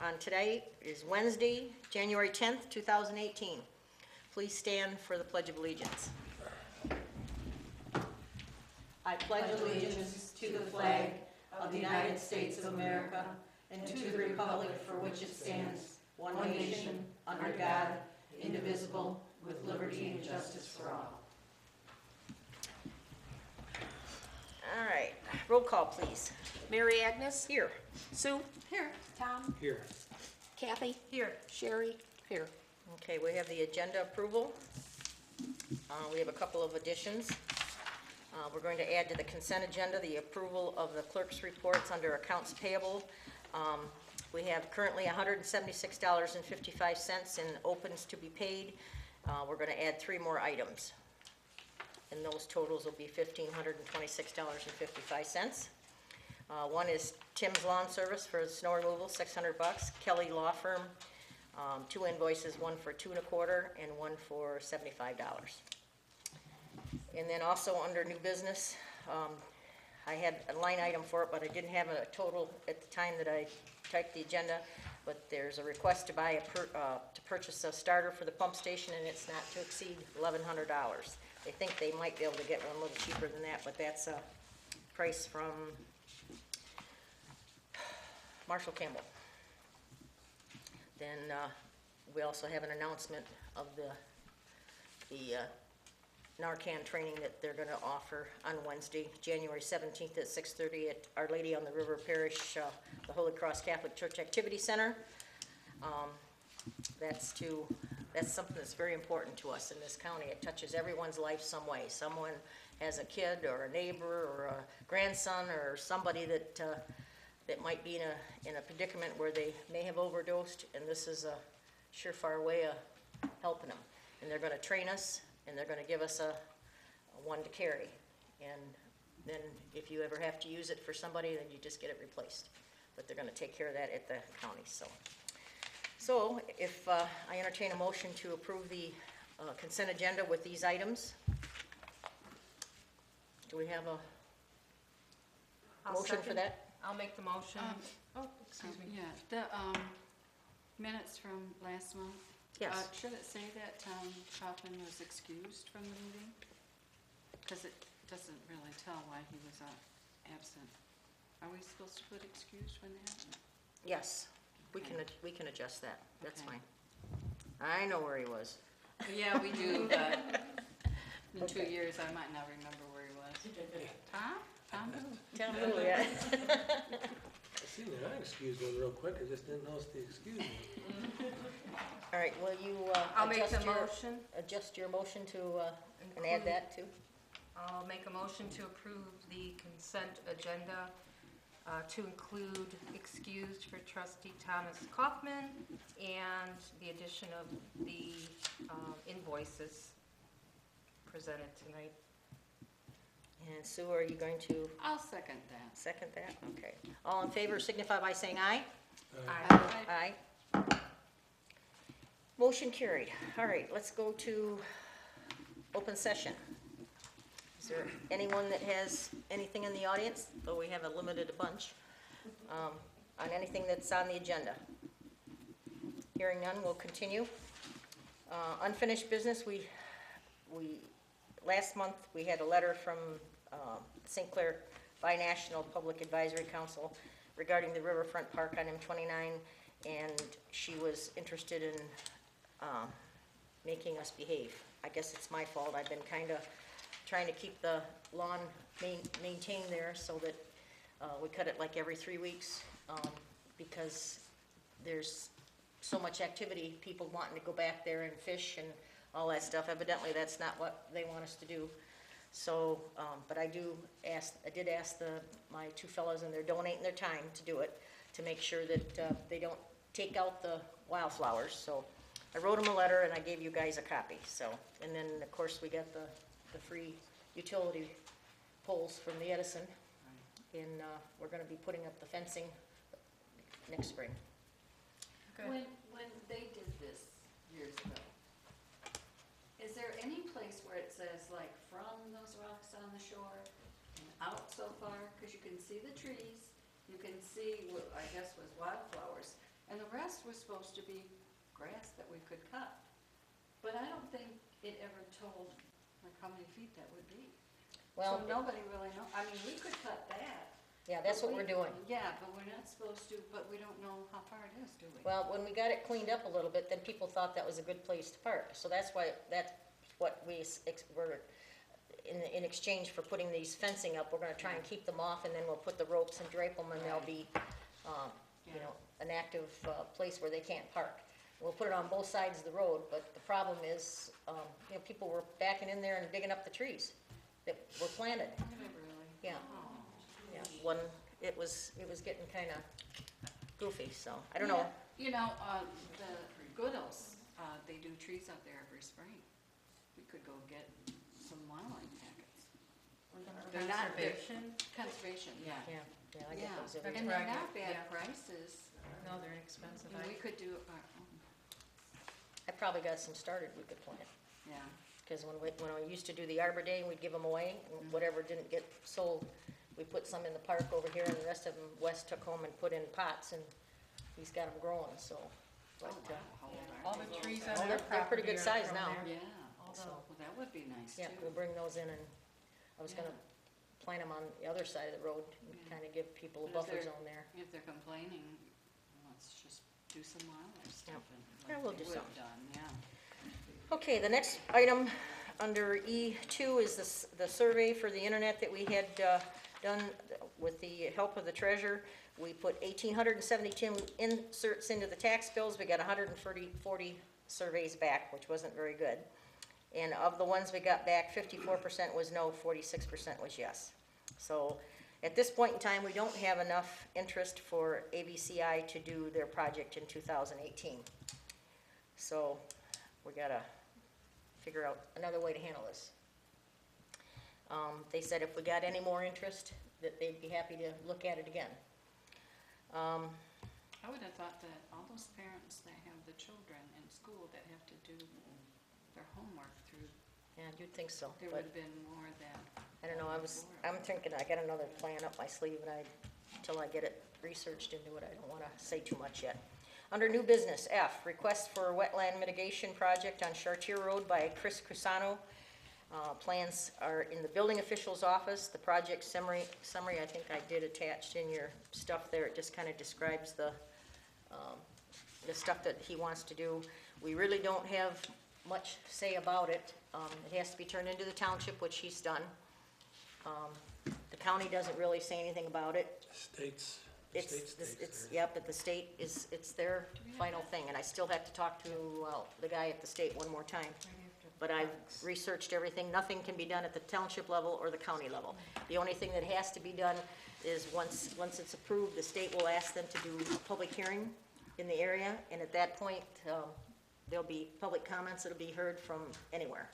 on today is Wednesday, January 10th, 2018. Please stand for the Pledge of Allegiance. I pledge allegiance to the flag of the United States of America and to the republic for which it stands, one nation, under God, indivisible, with liberty and justice for all. All right, roll call, please. Mary Agnes? Here. Sue? Here. Tom? Here. Kathy? Here. Sherry? Here. Okay, we have the agenda approval. We have a couple of additions. We're going to add to the consent agenda the approval of the clerk's reports under accounts payable. We have currently $176.55 in opens to be paid. We're going to add 3 more items, and those totals will be $1,526.55. One is Tim's Lawn Service for snow removal, $600. Kelly Law Firm, 2 invoices, one for $2 1/4 and one for $75. And then also under new business, I had a line item for it, but I didn't have a total at the time that I typed the agenda. But there's a request to buy to purchase a starter for the pump station, and it's not to exceed $1,100. They think they might be able to get one a little cheaper than that, but that's a price from Marshall Campbell. Then we also have an announcement of the Narcan training that they're going to offer on Wednesday, January 17th at 6:30 at Our Lady on the River Parish, the Holy Cross Catholic Church Activity Center. That's something that's very important to us in this county. It touches everyone's life some way. Someone has a kid or a neighbor or a grandson or somebody that might be in a predicament where they may have overdosed, and this is a surefire way of helping them. And they're going to train us, and they're going to give us a one to carry. And then if you ever have to use it for somebody, then you just get it replaced. But they're going to take care of that at the county. So if I entertain a motion to approve the consent agenda with these items. Do we have a motion for that? I'll make the motion. Excuse me. Yeah, the minutes from last month. Yes. Should it say that Kaufman was excused from the meeting? Because it doesn't really tell why he was absent. Are we supposed to put excused when that happens? Yes, Okay. we can adjust that. That's Okay. fine. I know where he was. Yeah, we do, but in Okay. 2 years I might not remember where he was. Tom? Tom who? Tell him who, yeah. I seen that, I excused one real quick, I just didn't notice the excuse me. All right, will you I'll make the motion. adjust your motion to, and add that too? I'll make a motion to approve the consent agenda to include excused for trustee Thomas Kaufman and the addition of the invoices presented tonight. And Sue, are you going to I'll second that. second that? Okay. All in favor signify by saying aye. Aye. Aye. Motion carried. All right, let's go to open session. Is there anyone that has anything in the audience, though we have a limited bunch, on anything that's on the agenda? Hearing none, we'll continue. Unfinished business, last month we had a letter from St. Clair Binational Public Advisory Council regarding the Riverfront Park on M29, and she was interested in making us behave. I guess it's my fault. I've been kind of trying to keep the lawn maintained there so that we cut it like every 3 weeks because there's so much activity, people wanting to go back there and fish and all that stuff. Evidently, that's not what they want us to do. So, but I did ask my 2 fellows, and they're donating their time to do it, to make sure that they don't take out the wildflowers. So I wrote them a letter, and I gave you guys a copy. So, and then of course we got the free utility poles from the Edison, and we're going to be putting up the fencing next spring. When they did this years ago, is there any place where it says like from those rocks on the shore and out so far? Because you can see the trees, you can see what I guess was wildflowers, and the was supposed to be grass that we could cut. But I don't think it ever told, like, how many feet that would be. Well, So nobody really know, I mean, we could cut that. yeah, that's what we're doing. Yeah, but we're not supposed to, but we don't know how far it is, do we? Well, when we got it cleaned up a little bit, then people thought that was a good place to park. So that's what were, in exchange for putting these fencing up, we're gonna try and keep them off, and then we'll put the ropes and drape them, and they'll be, you know, an active, place where they can't park. We'll put it on both sides of the road, but the problem is, you know, people were backing in there and digging up the trees that were planted. Did it really? Yeah. Oh. Yeah, it was getting kinda goofy, so, I don't know. Yeah, you know, the Goodalls, they do trees out there every spring. We could go get some wildlife packets. They're not- they're- Conservation? Conservation, yeah. Yeah, I get those every And time. they're not bad Yeah. prices. No, they're inexpensive. And we could do our own, I probably got some started we could plant. yeah. Because when I used to do the Arbor Day, we'd give them away, and whatever didn't get sold, we put some in the park over here, and the rest of them Wes took home and put in pots, and he's got them growing, so. Oh, But, wow, how old are All they? the trees Oh, on their they're pretty good property are size from now. there. Yeah, Although, well, that would be nice too. yeah, we'll bring those in, and I was gonna plant them on the other side of the road, and Yeah. kinda give people a But if buffer they're- zone there. If they're complaining, let's just do some wildlife stuff and Yeah, like we'll they do would have something. done, yeah. Okay, the next item under E2 is the survey for the internet that we had done with the help of the treasurer. We put 1,872 inserts into the tax bills. We got 140 surveys back, which wasn't very good. And of the ones we got back, 54% was no, 46% was yes. So at this point in time, we don't have enough interest for ABCI to do their project in 2018. So we gotta figure out another way to handle this. They said if we got any more interest, that they'd be happy to look at it again. I would have thought that all those parents that have the children in school that have to do their homework through, Yeah, you'd think so, there but would have been more than. I don't know, I'm thinking I got another plan up my sleeve, and until I get it researched into it, I don't wanna say too much yet. Under new business, F, request for wetland mitigation project on Chartier Road by Chris Cusano. Plans are in the building official's office. The project summary, I think I did attached in your stuff there. It just kind of describes the stuff that he wants to do. We really don't have much say about it. It has to be turned into the township, which he's done. The county doesn't really say anything about it. Yep, but the state it's their final thing, and I still have to talk to, the guy at the state one more time. But I've researched everything, nothing can be done at the township level or the county level. The only thing that has to be done is once it's approved, the state will ask them to do a public hearing in the area, and at that point, there'll be public comments that'll be heard from anywhere.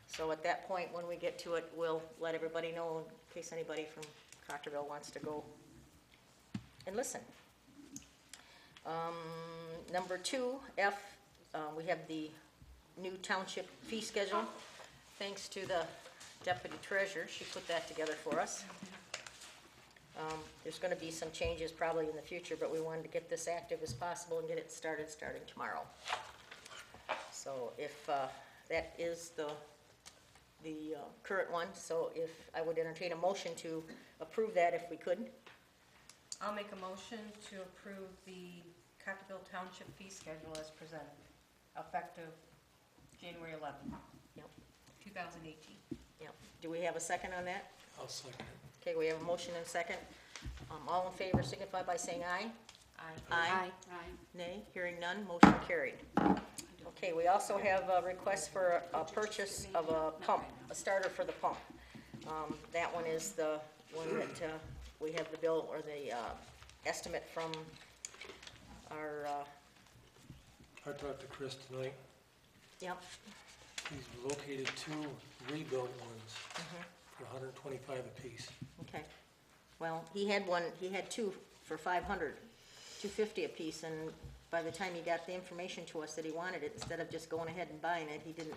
So at that point, when we get to it, we'll let everybody know in case anybody from Cottrellville wants to go and listen. Number 2, F, we have the new township fee schedule. Thanks to the deputy treasurer, she put that together for us. There's gonna be some changes probably in the future, but we wanted to get this active as possible and get it starting tomorrow. So if, that is the current one, so if I would entertain a motion to approve that if we could. I'll make a motion to approve the Cottrellville Township fee schedule as presented, effective January 11th, Yep, 2018. yep. Do we have a second on that? I'll second it. Okay, we have a motion and second. All in favor signify by saying aye. Aye. Aye. Right. Nay, hearing none, motion carried. Okay, we also have a request for a purchase of a pump, a starter for the pump. That one is the one that we have the bill or the estimate from our, I talked to Chris tonight. yep, He's located 2 rebuilt ones for $125 apiece. okay. Well, he had 2 for $500, $250 apiece, and by the time he got the information to us that he wanted it, instead of just going ahead and buying it, he didn't,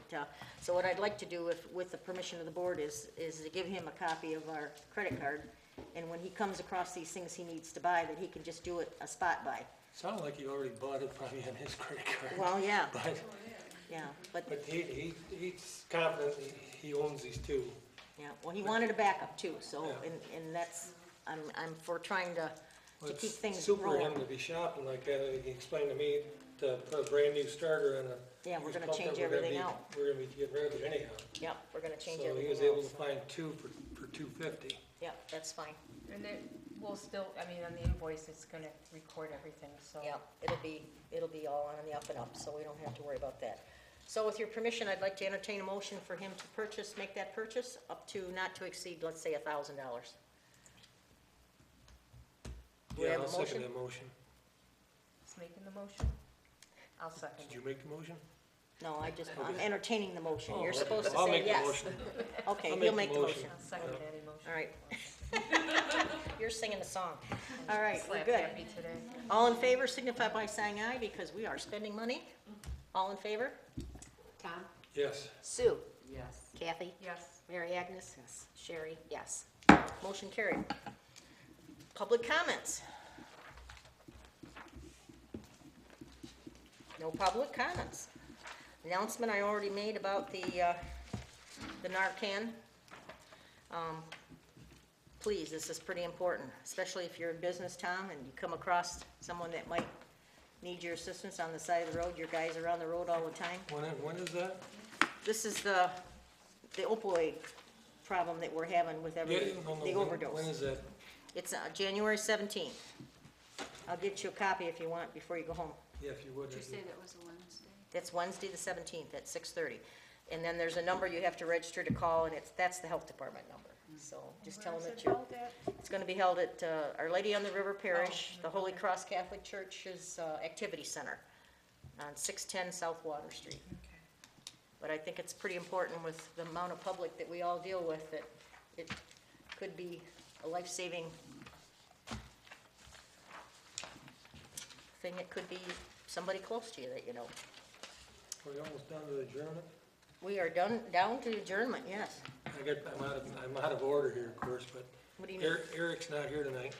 so what I'd like to do, with the permission of the board, is to give him a copy of our credit card, and when he comes across these things he needs to buy, that he can just do it a spot buy. Sounded like he already bought it probably on his credit card. Well, yeah, But, yeah, but, but he's confident he owns these two. yeah, well, he wanted a backup too, so, Yeah. and that's, I'm for trying to Well, keep it's things super of him rolling. to be shopping like that. He explained to me to put a brand new starter on a. Yeah, we're used gonna pump change that we're gonna everything be- out. We're gonna be getting rid of it anyhow. Yep, we're gonna change So he everything was able else. to find two for $250. Yep, that's fine. And then we'll still, I mean, on the invoice, it's gonna record everything, so. Yep, it'll be all on the up and up, so we don't have to worry about that. So with your permission, I'd like to entertain a motion for him to make that purchase up to, not to exceed, let's say, $1,000. Do we Yeah, have a I'll second motion? that motion. Who's making the motion? I'll second Did it. you make the motion? No, I'm entertaining the motion. Oh, You're okay. supposed to I'll say make the yes. motion. Okay, I'll he'll make make the the motion. motion. I'll second any motion. All right. You're singing the song. All right, we're Slap good. happy today. All in favor signify by saying aye, because we are spending money. All in favor? Tom? Yes. Sue? Yes. Kathy? Yes. Mary Agnes? Yes. Sherry? Yes. Motion carried. Public comments? No public comments. Announcement I already made about the Narcan. Please, this is pretty important, especially if you're in business, Tom, and you come across someone that might need your assistance on the side of the road. Your guys are on the road all the time. When is that? This is the opioid problem that we're having with Yeah, no, the when overdose. is that? It's January 17th. I'll get you a copy if you want before you go home. Yeah, if you would. Did you say that was a Wednesday? That's Wednesday, the 17th, at 6:30. And then there's a number you have to register to call, and that's the health department number. So just tell them that you're, it's gonna be held at Our Lady on the River Parish, the Holy Cross Catholic Church's Activity Center on 610 South Water Street. Okay. But I think it's pretty important with the amount of public that we all deal with, that it could be a life-saving thing. It could be somebody close to you that you know. We're almost done to the adjournment. We are down to adjournment, yes. I'm out of order here, of course, but What do you mean? Eric's not here tonight.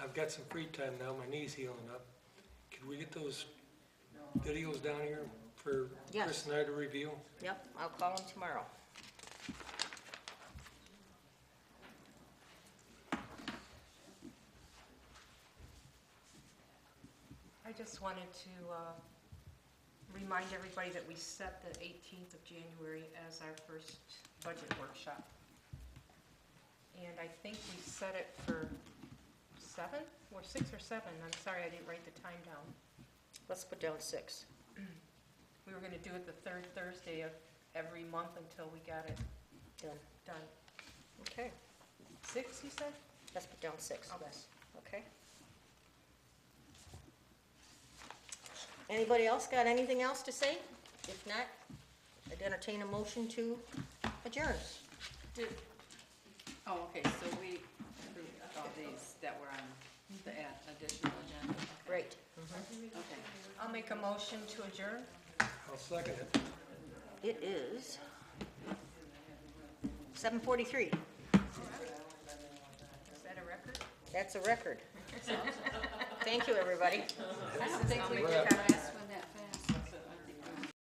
I've got some free time now, my knee's healing up. Could we get those videos down here for Yes. Chris and I to review? Yep, I'll call him tomorrow. I just wanted to remind everybody that we set the 18th of January as our first budget workshop. And I think we set it for 7 or 6 or 7. I'm sorry, I didn't write the time down. Let's put down 6. We were gonna do it the third Thursday of every month until we got it Done. done. Okay, 6, you said? let's put down 6, Okay. yes. Okay. Anybody else got anything else to say? If not, I'd entertain a motion to adjourn. Oh, okay, so we approved all these that were on the additional agenda? Okay. Great. Okay. I'll make a motion to adjourn. I'll second it. It is 7:43. Is that a record? That's a record. Thank you, everybody. I don't think we Wrap. got